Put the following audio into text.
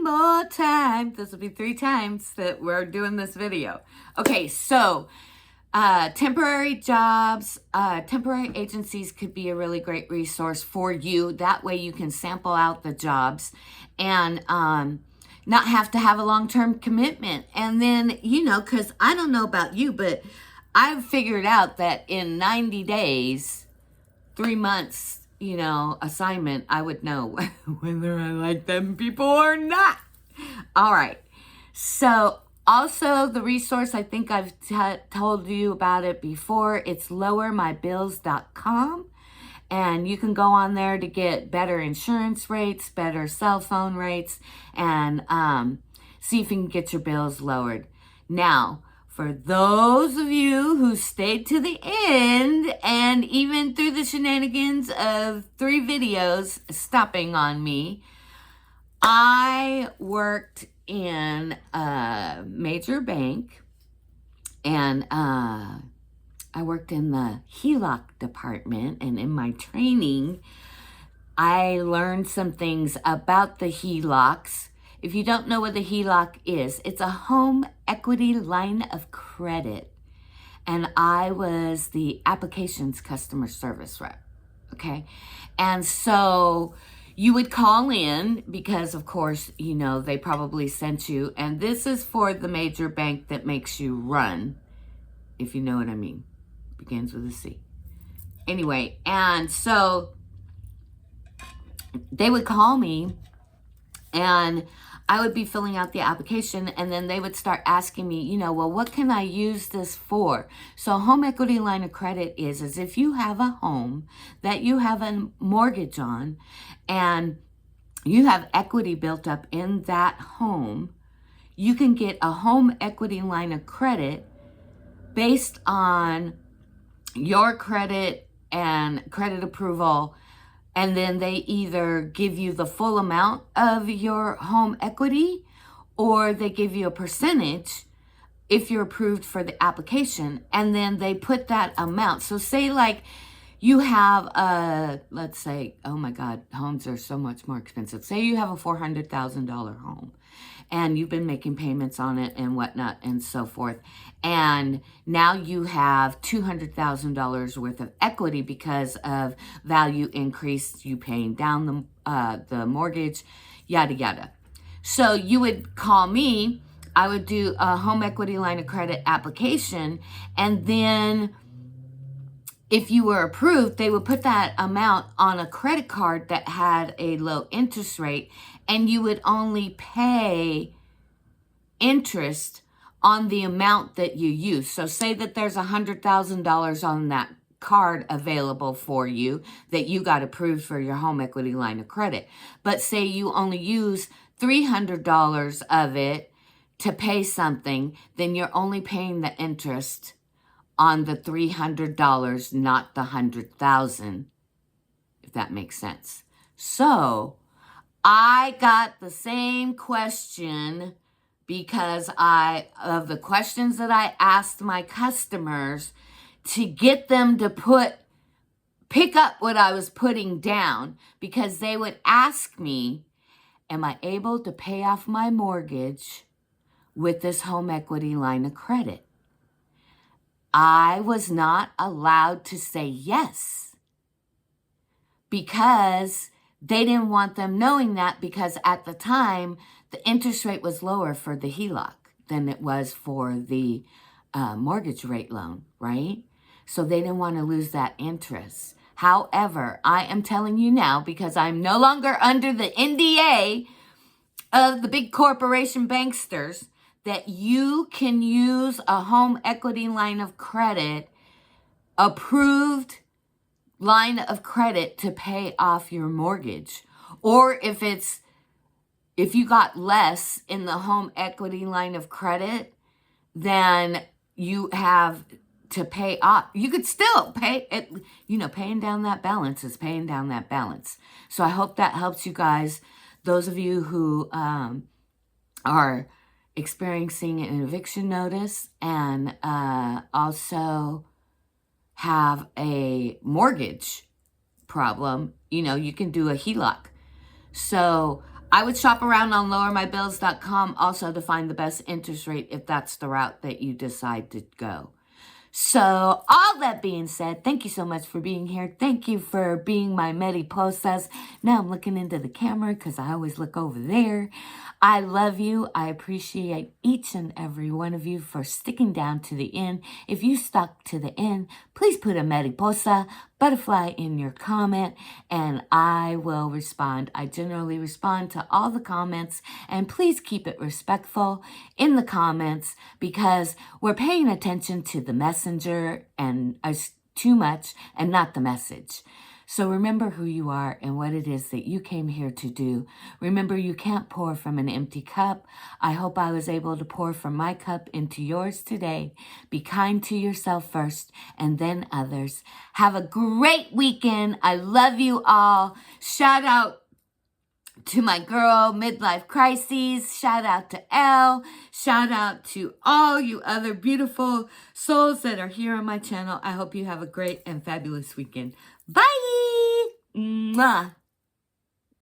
more time. This will be 3 times that we're doing this video. Okay, so temporary jobs, temporary agencies could be a really great resource for you. That way you can sample out the jobs and not have to have a long-term commitment. And then, you know, because I don't know about you, but I've figured out that in 90 days, 3 months, you know, assignment, I would know whether I like them people or not. All right. So also the resource, I think I've told you about it before. It's lowermybills.com. And you can go on there to get better insurance rates, better cell phone rates, and see if you can get your bills lowered. Now, for those of you who stayed to the end and even through the shenanigans of 3 videos stopping on me, I worked in a major bank and I worked in the HELOC department, and in my training, I learned some things about the HELOCs. If you don't know what the HELOC is, it's a home equity line of credit. And I was the applications customer service rep, okay? And so you would call in because, of course, you know, they probably sent you. And this is for the major bank that makes you run, if you know what I mean. Begins with a C. Anyway, and so they would call me and I would be filling out the application, and then they would start asking me, you know, well, what can I use this for? So home equity line of credit is if you have a home that you have a mortgage on and you have equity built up in that home, you can get a home equity line of credit based on your credit and credit approval. And then they either give you the full amount of your home equity or they give you a percentage if you're approved for the application. And then they put that amount. So say like you have a, let's say, oh my God, homes are so much more expensive. Say you have a $400,000 home and you've been making payments on it and whatnot and so forth. And now you have $200,000 worth of equity because of value increase, you paying down the mortgage, yada, yada. So you would call me, I would do a home equity line of credit application, and then if you were approved, they would put that amount on a credit card that had a low interest rate, and you would only pay interest on the amount that you use. So say that there's $100,000 on that card available for you that you got approved for your home equity line of credit. But say you only use $300 of it to pay something, then you're only paying the interest on the $300, not the $100,000, if that makes sense. So I got the same question because of the questions that I asked my customers to get them to pick up what I was putting down, because they would ask me, am I able to pay off my mortgage with this home equity line of credit? I was not allowed to say yes because they didn't want them knowing that, because at the time, the interest rate was lower for the HELOC than it was for the mortgage rate loan, right? So they didn't want to lose that interest. However, I am telling you now, because I'm no longer under the NDA of the big corporation banksters, that you can use a home equity line of credit, approved line of credit, to pay off your mortgage. Or if you got less in the home equity line of credit, then you have to pay off. You could still pay it, you know, paying down that balance is paying down that balance. So I hope that helps you guys. Those of you who are experiencing an eviction notice and also have a mortgage problem, you know, you can do a HELOC. So I would shop around on lowermybills.com also to find the best interest rate if that's the route that you decide to go. So, all that being said, thank you so much for being here. Thank you for being my Puchases. Now I'm looking into the camera because I always look over there. I love you. I appreciate each and every one of you for sticking down to the end. If you stuck to the end, please put a mariposa, butterfly in your comment, and I will respond. I generally respond to all the comments, and please keep it respectful in the comments because we're paying attention to the messenger and too much and not the message. So remember who you are and what it is that you came here to do. Remember, you can't pour from an empty cup. I hope I was able to pour from my cup into yours today. Be kind to yourself first and then others. Have a great weekend. I love you all. Shout out to my girl, Midlife Crises. Shout out to Elle. Shout out to all you other beautiful souls that are here on my channel. I hope you have a great and fabulous weekend. Bye! Mwah.